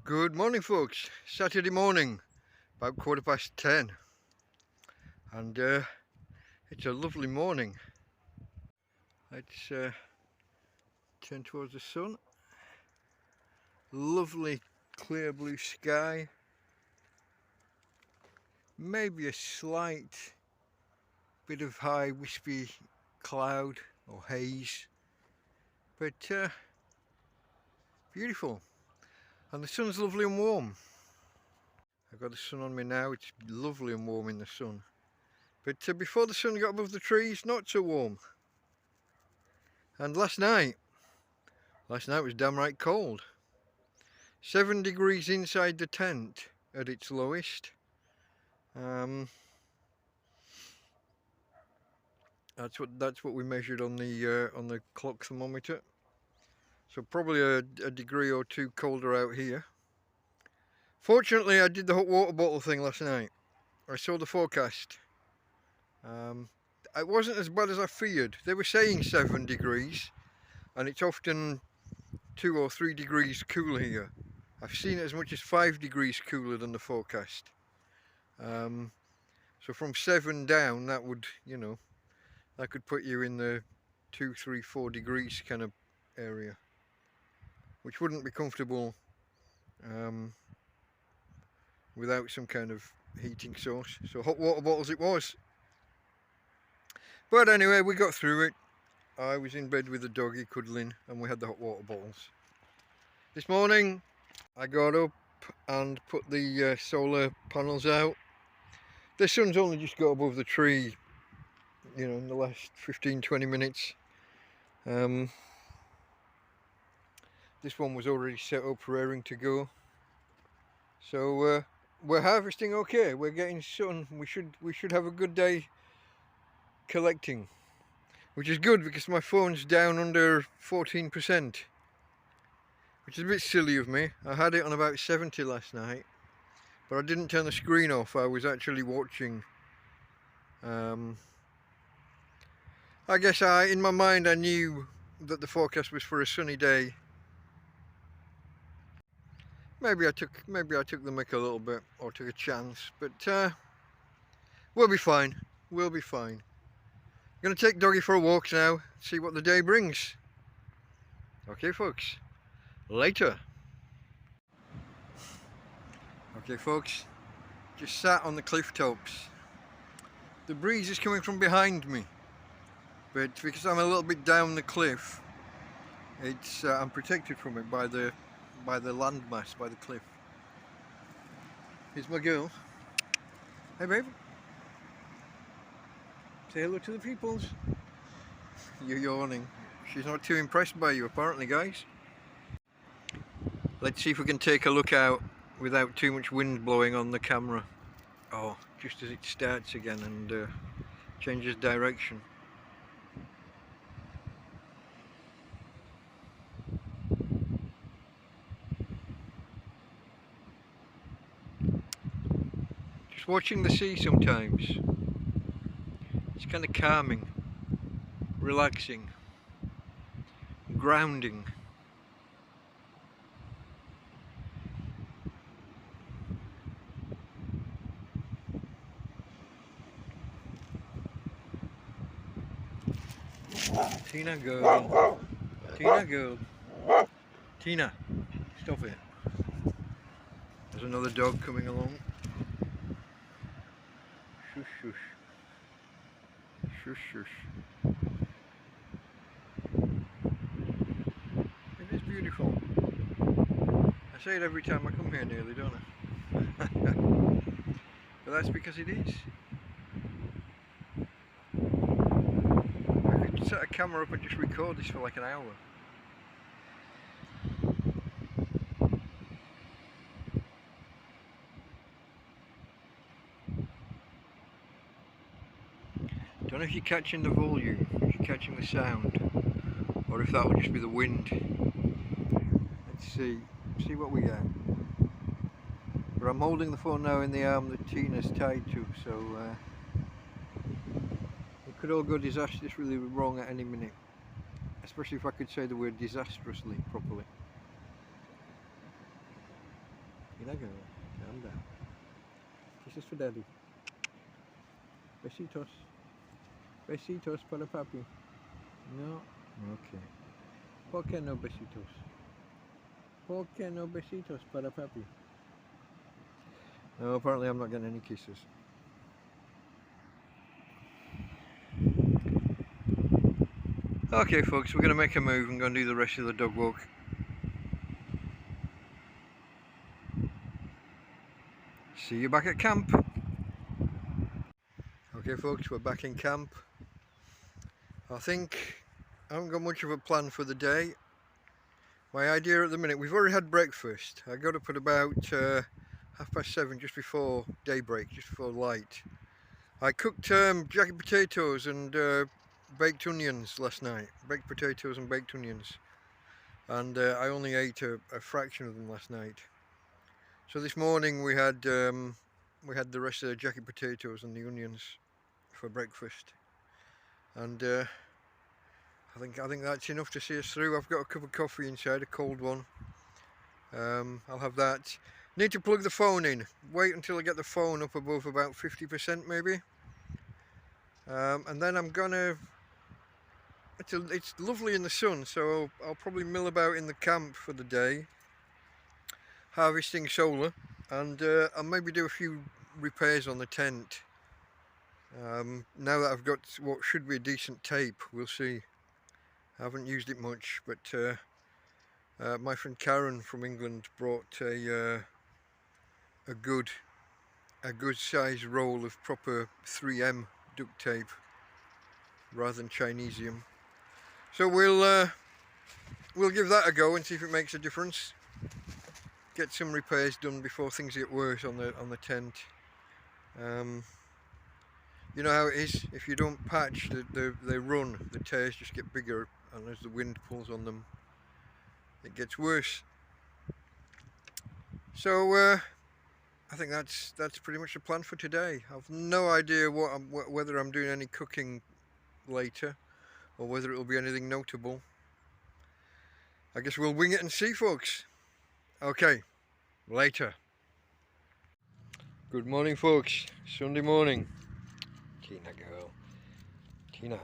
Good morning, folks. Saturday morning, about 10:15, and it's a lovely morning. Let's turn towards the sun. Lovely clear blue sky, maybe a slight bit of high wispy cloud or haze, but beautiful, and the sun's lovely and warm. I've got the sun on me now. It's lovely and warm in the sun, but before the sun got above the trees, not so warm. And last night was damn right cold. 7 degrees inside the tent at its lowest. That's what we measured on the clock thermometer. So probably a degree or two colder out here. Fortunately, I did the hot water bottle thing last night. I saw the forecast. It wasn't as bad as I feared. They were saying 7 degrees, and it's often 2 or 3 degrees cooler here. I've seen it as much as 5 degrees cooler than the forecast. So from 7 down, that would, that could put you in the 2, 3, 4 degrees kind of area, which wouldn't be comfortable without some kind of heating source. So hot water bottles it was. But anyway, we got through it. I was in bed with the doggie cuddling, and we had the hot water bottles. This morning I got up and put the solar panels out. The sun's only just got above the tree, in the last 15-20 minutes. This one was already set up, raring to go. So we're harvesting okay. We're getting sun. We should have a good day collecting, which is good because my phone's down under 14%, which is a bit silly of me. I had it on about 70 last night, but I didn't turn the screen off. I was actually watching. I guess in my mind I knew that the forecast was for a sunny day. Maybe I took the mick a little bit, or took a chance, but we'll be fine. We'll be fine. I'm going to take Doggie for a walk now, see what the day brings. Okay, folks. Later. Okay, folks. Just sat on the cliff tops. The breeze is coming from behind me, but because I'm a little bit down the cliff, I'm protected from it by the landmass, by the cliff. Here's my girl. Hey, babe. Say hello to the peoples. You're yawning. She's not too impressed by you, apparently, guys. Let's see if we can take a look out without too much wind blowing on the camera. Oh, just as it starts again and changes direction. Just watching the sea sometimes. It's kind of calming, relaxing, grounding. Tina girl, Tina girl, Tina, stop it. There's another dog coming along. Shush, shush. Shush, shush. It is beautiful. I say it every time I come here nearly, don't I? But that's because it is. I could set a camera up and just record this for like an hour. Don't know if you're catching the volume, if you're catching the sound, or if that will just be the wind. Let's see what we get. But I'm holding the phone now in the arm that Tina's tied to, so it could all go disastrously wrong at any minute. Especially if I could say the word disastrously properly. Tina girl, calm down. Kisses for daddy. Besitos. Besitos para papi. No? Okay. ¿Por qué no besitos? ¿Por qué no besitos para papi? No, apparently I'm not getting any kisses. Okay folks, we're going to make a move and go and do the rest of the dog walk. See you back at camp. Okay folks, we're back in camp. I think I haven't got much of a plan for the day. My idea at the minute, we've already had breakfast. I got up at about 7:30, just before daybreak, just before light. I cooked jacket potatoes and baked onions last night. Baked potatoes and baked onions. And I only ate a fraction of them last night. So this morning we had the rest of the jacket potatoes and the onions for breakfast. And I think that's enough to see us through. I've got a cup of coffee inside, a cold one. I'll have that. Need to plug the phone in. Wait until I get the phone up above about 50% maybe. And then I'm gonna... It's lovely in the sun, so I'll probably mill about in the camp for the day, harvesting solar, and I'll maybe do a few repairs on the tent. Now that I've got what should be a decent tape, we'll see. I haven't used it much, but my friend Karen from England brought a good size roll of proper 3M duct tape rather than Chinesium. So we'll give that a go and see if it makes a difference. Get some repairs done before things get worse on the tent. You know how it is, if you don't patch, they run, the tears just get bigger, and as the wind pulls on them, it gets worse. So I think that's pretty much the plan for today. I've no idea whether I'm doing any cooking later, or whether it'll be anything notable. I guess we'll wing it and see, folks. Okay, later. Good morning, folks. Sunday morning. Tina girl. Tina.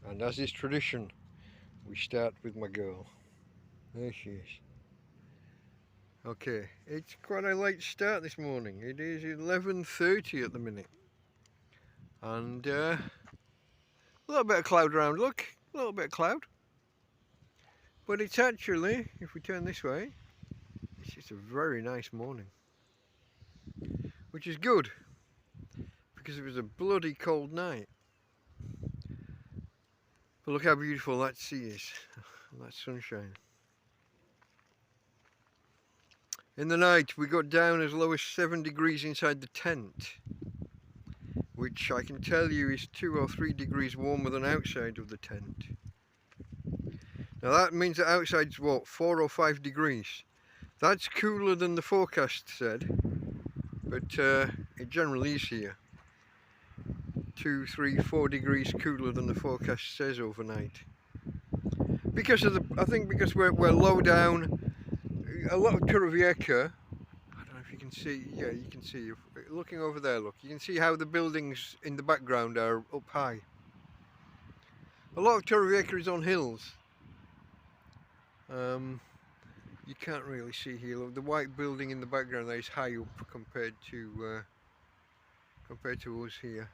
And as is tradition, we start with my girl. There she is. Okay, it's quite a late start this morning. It is 11:30 at the minute. And a little bit of cloud around, look. A little bit of cloud. But it's actually, if we turn this way, it's just a very nice morning. Which is good, because it was a bloody cold night. But look how beautiful that sea is, that sunshine. In the night we got down as low as 7 degrees inside the tent, which I can tell you is 2 or 3 degrees warmer than outside of the tent. Now that means that outside's what, 4 or 5 degrees. That's cooler than the forecast said, but it generally is here. 2, 3, 4 degrees cooler than the forecast says overnight. Because of I think because we're low down. A lot of Torrevieja, I don't know if you can see, yeah you can see, looking over there, look, you can see how the buildings in the background are up high. A lot of Torrevieja is on hills. You can't really see here, look, the white building in the background there is high up compared to us here.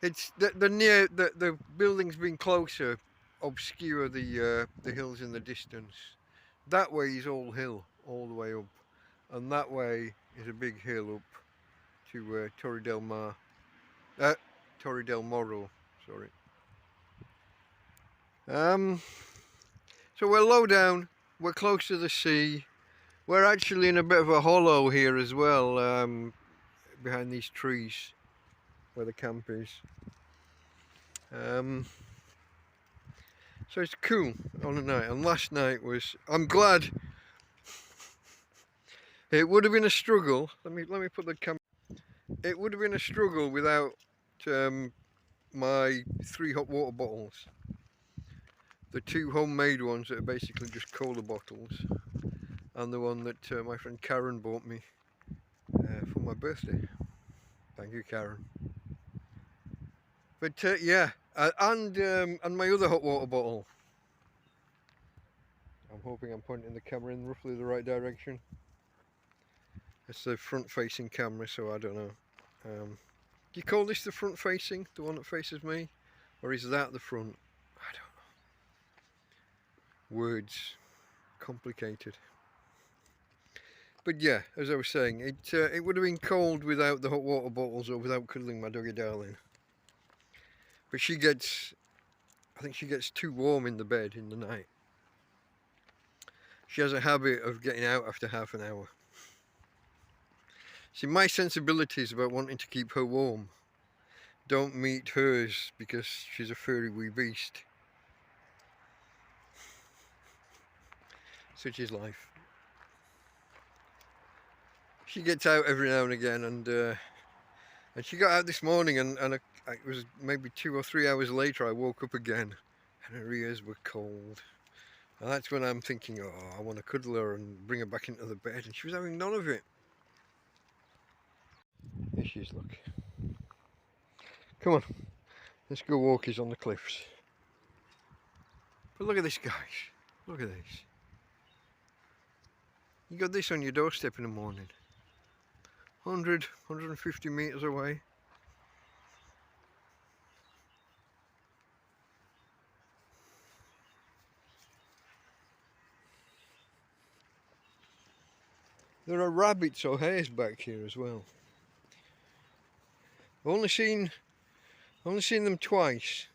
It's the buildings being closer obscure the hills in the distance. That way is all hill, all the way up, and that way is a big hill up to Torre del Morro, sorry. So we're low down, we're close to the sea. We're actually in a bit of a hollow here as well, behind these trees where the camp is. So it's cool on a night, and last night was, I'm glad. It would have been a struggle. Let me put the camera. It would have been a struggle without my 3 hot water bottles. The 2 homemade ones that are basically just cola bottles. and the one that my friend Karen bought me for my birthday. Thank you, Karen. But yeah, and my other hot water bottle. I'm hoping I'm pointing the camera in roughly the right direction. It's the front-facing camera, so I don't know. Do you call this the front-facing, the one that faces me, or is that the front? I don't know. Words, complicated. But yeah, as I was saying, it would have been cold without the hot water bottles or without cuddling my doggy darling. But I think she gets too warm in the bed in the night. She has a habit of getting out after half an hour. See, my sensibilities about wanting to keep her warm don't meet hers because she's a furry wee beast. Such is life. She gets out every now and again, and she got out this morning, and it was maybe 2 or 3 hours later I woke up again and her ears were cold. And that's when I'm thinking, oh, I want to cuddle her and bring her back into the bed, and she was having none of it. Here she is, look. Come on, let's go walkies on the cliffs. But look at this, guys. Look at this. You got this on your doorstep in the morning. 100, 150 metres away. There are rabbits or hares back here as well. I've only seen them twice.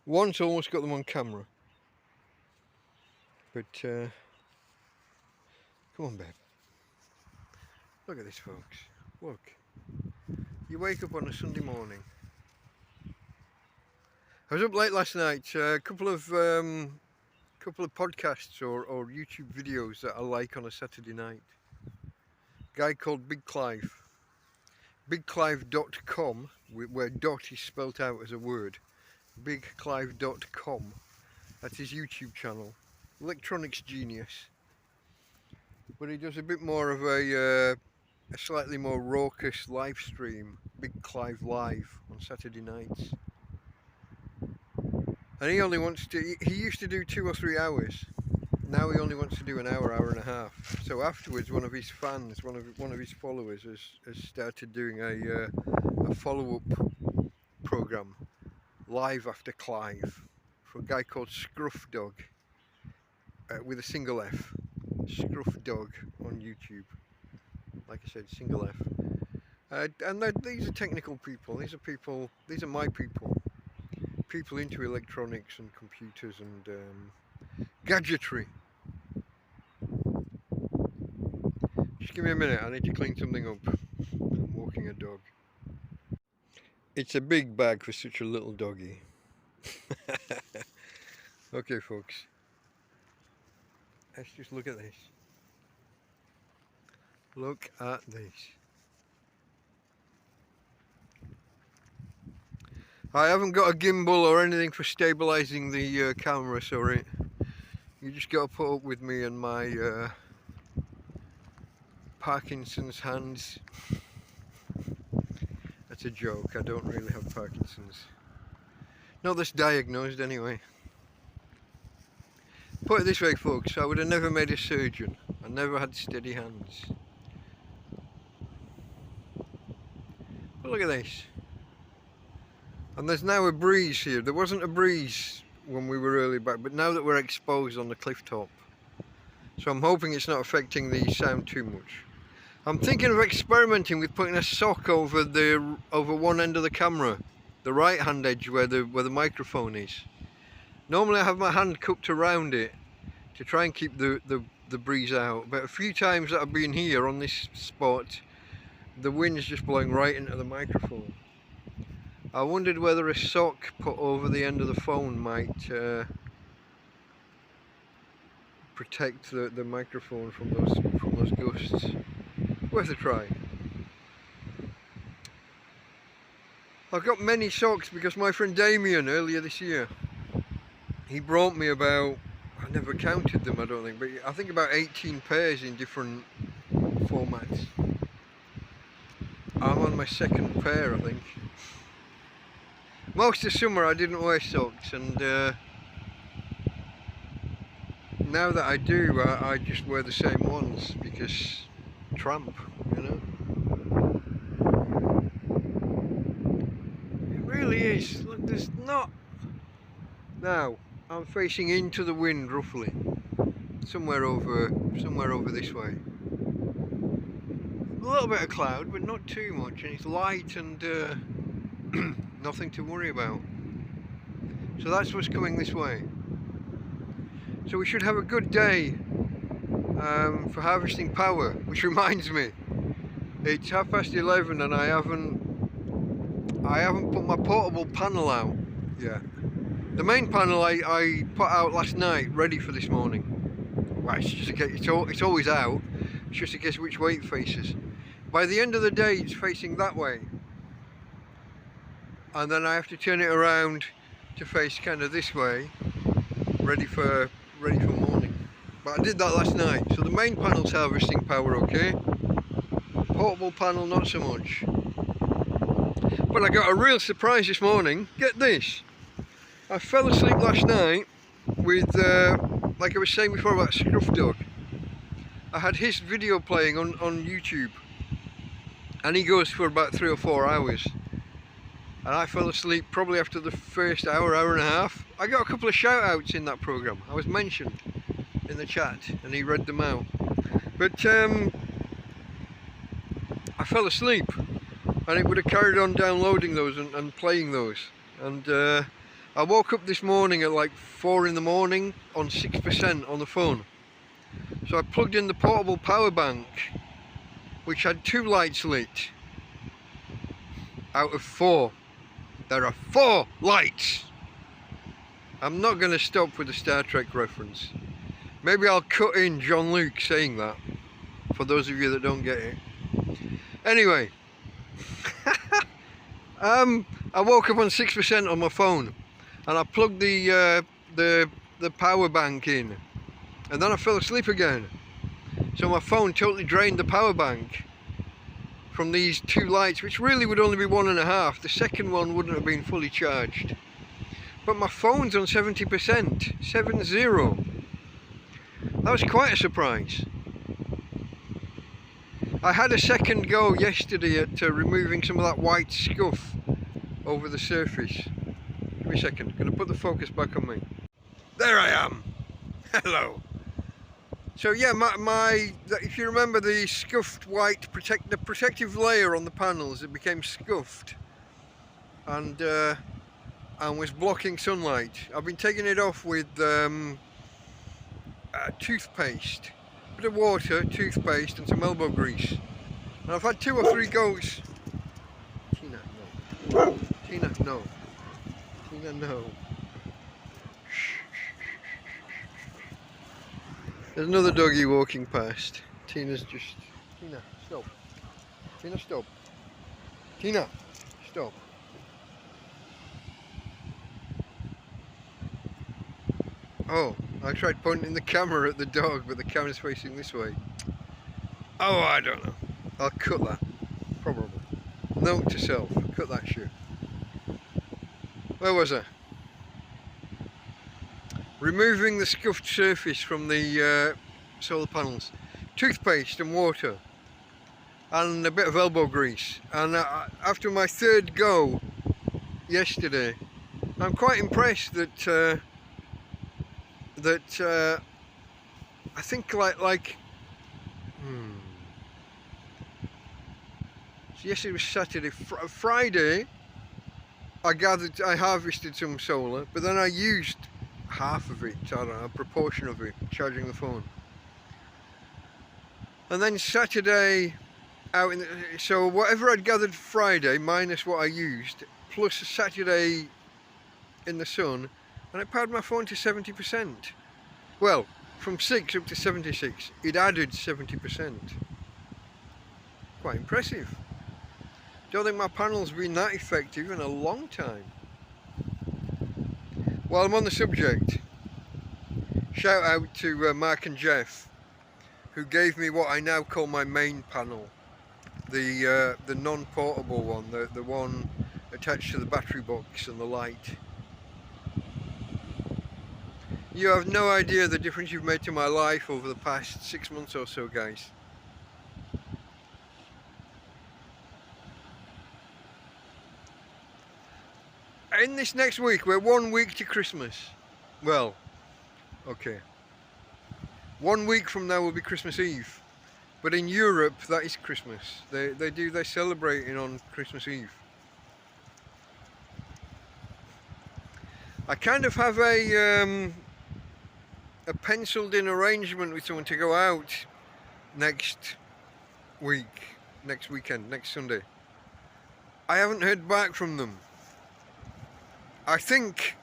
Once I almost got them on camera. But come on, babe. Look at this, folks. Look. You wake up on a Sunday morning. I was up late last night. A couple of podcasts or YouTube videos that I like on a Saturday night. A guy called Big Clive. BigClive.com, where dot is spelt out as a word. BigClive.com. That's his YouTube channel. Electronics genius. But he does a bit more of a slightly more raucous live stream. Big Clive Live on Saturday nights. And he only wants to, he used to do 2 or 3 hours. Now he only wants to do an hour, hour and a half. So afterwards, one of his fans, one of his followers has started doing a follow-up program, Live After Clive, for a guy called Scruff Dog, with a single F. Scruff Dog on YouTube. Like I said, single F. And these are technical people. These are my people. People into electronics and computers and gadgetry. Just give me a minute, I need to clean something up. I'm walking a dog. It's a big bag for such a little doggy. Okay, folks. Let's just look at this. Look at this. I haven't got a gimbal or anything for stabilising the camera, sorry. You just got to put up with me and my Parkinson's hands. That's a joke, I don't really have Parkinson's. Not that's diagnosed anyway. Put it this way, folks, I would have never made a surgeon. I never had steady hands. But look at this. And there's now a breeze here. There wasn't a breeze when we were early back, but now that we're exposed on the cliff top. So I'm hoping it's not affecting the sound too much. I'm thinking of experimenting with putting a sock over one end of the camera, the right hand edge where the microphone is. Normally I have my hand cupped around it to try and keep the breeze out, but a few times that I've been here on this spot, the wind's just blowing right into the microphone. I wondered whether a sock put over the end of the phone might protect the microphone from those gusts. Worth a try. I've got many socks because my friend Damien earlier this year, he brought me about I never counted them, I don't think, but I think about 18 pairs in different formats. I'm on my second pair, I think. Most of summer I didn't wear socks, and now that I do, I just wear the same ones because tramp, you know. It really is. Look, there's not. Now I'm facing into the wind roughly, somewhere over this way. A little bit of cloud, but not too much, and it's light and nothing to worry about. So that's what's coming this way. So we should have a good day for harvesting power. Which reminds me, it's 11:30 and I haven't put my portable panel out yet. The main panel I put out last night, ready for this morning. Well, it's just in case, it's always out. It's just in case which way it faces. By the end of the day, it's facing that way, and then I have to turn it around to face kind of this way, ready for morning. But I did that last night, so the main panel's harvesting power okay. Portable panel not so much. But I got a real surprise this morning. Get this. I fell asleep last night with, like I was saying before about Scruff Dog. I had his video playing on YouTube, and he goes for about 3 or 4 hours. And I fell asleep probably after the first hour and a half. I got a couple of shout outs in that programme. I was mentioned in the chat and he read them out. But I fell asleep, and it would have carried on downloading those and playing those. And I woke up this morning at like 4 in the morning on 6% on the phone. So I plugged in the portable power bank, which had 2 lights lit out of 4. There are 4 lights. I'm not going to stop with the Star Trek reference. Maybe I'll cut in John Luke saying that, for those of you that don't get it. Anyway, I woke up on 6% on my phone, and I plugged the power bank in, and then I fell asleep again. So my phone totally drained the power bank from these 2 lights, which really would only be 1.5. The second one wouldn't have been fully charged. But my phone's on 70%, 70. That was quite a surprise. I had a second go yesterday at removing some of that white scuff over the surface. Give me a second, I'm going to put the focus back on me. There I am! Hello! So yeah, if you remember the scuffed white, the protective layer on the panels, it became scuffed and was blocking sunlight. I've been taking it off with toothpaste, a bit of water, toothpaste and some elbow grease. And I've had 2 or 3 goes. Tina, no. Tina, no. Tina, no. There's another doggy walking past. Tina's just... Tina, stop. Tina, stop. Tina, stop. Oh, I tried pointing the camera at the dog, but the camera's facing this way. Oh, I don't know. I'll cut that. Probably. Note to self. Cut that shit. Where was I? Removing the scuffed surface from the solar panels, toothpaste and water, and a bit of elbow grease. And after my 3rd go yesterday, I'm quite impressed that I think so yesterday was Saturday. Friday I harvested some solar, but then I used half of it, I don't know, a proportion of it, charging the phone. And then Saturday out in the, so whatever I'd gathered Friday minus what I used, plus Saturday in the sun, and it powered my phone to 70%. Well, from 6 up to 76, it added 70%. Quite impressive. Don't think my panel's been that effective in a long time. While I'm on the subject, Shout out to Mark and Jeff, who gave me what I now call my main panel, the non-portable one, the one attached to the battery box and the light. You have no idea the difference you've made to my life over the past 6 months or so, guys. In this next week, we're 1 week to Christmas. Well, okay. 1 week from now will be Christmas Eve. But in Europe, that is Christmas. They're celebrating on Christmas Eve. I kind of have a penciled in arrangement with someone to go out next weekend, next Sunday. I haven't heard back from them. I think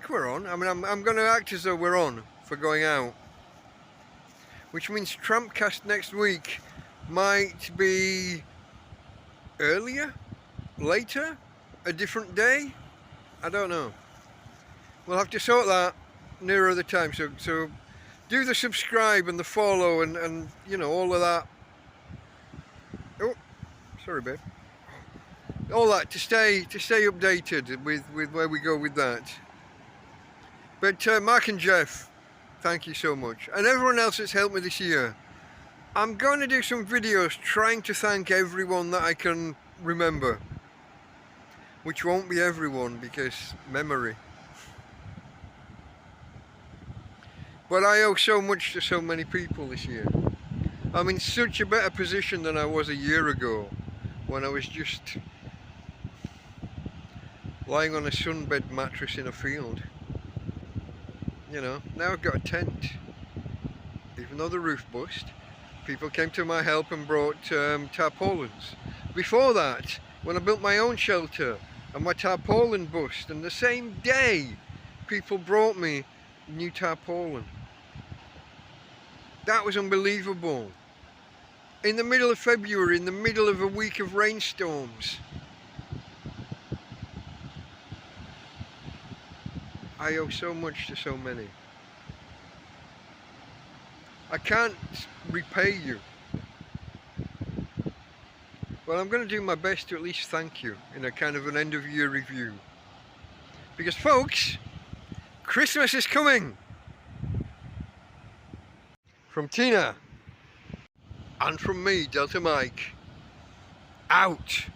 we're on. I mean, I'm going to act as though we're on for going out, which means TrampCast next week might be earlier, later, a different day. I don't know. We'll have to sort that nearer the time. So do the subscribe and the follow and you know, all of that. Oh, sorry, babe. All that to stay updated with where we go with that. But Mark and Jeff, thank you so much, and everyone else that's helped me this year. I'm going to do some videos trying to thank everyone that I can remember, which won't be everyone because memory. But I owe so much to so many people this year. I'm in such a better position than I was a year ago, when I was just lying on a sunbed mattress in a field. You know, now I've got a tent. Even though the roof bust, people came to my help and brought tarpaulins. Before that, when I built my own shelter and my tarpaulin bust, and the same day people brought me new tarpaulin. That was unbelievable. In the middle of February, in the middle of a week of rainstorms. I owe so much to so many. I can't repay you. Well, I'm going to do my best to at least thank you in a kind of an end of year review. Because folks, Christmas is coming! From Tina, and from me, Delta Mike, out!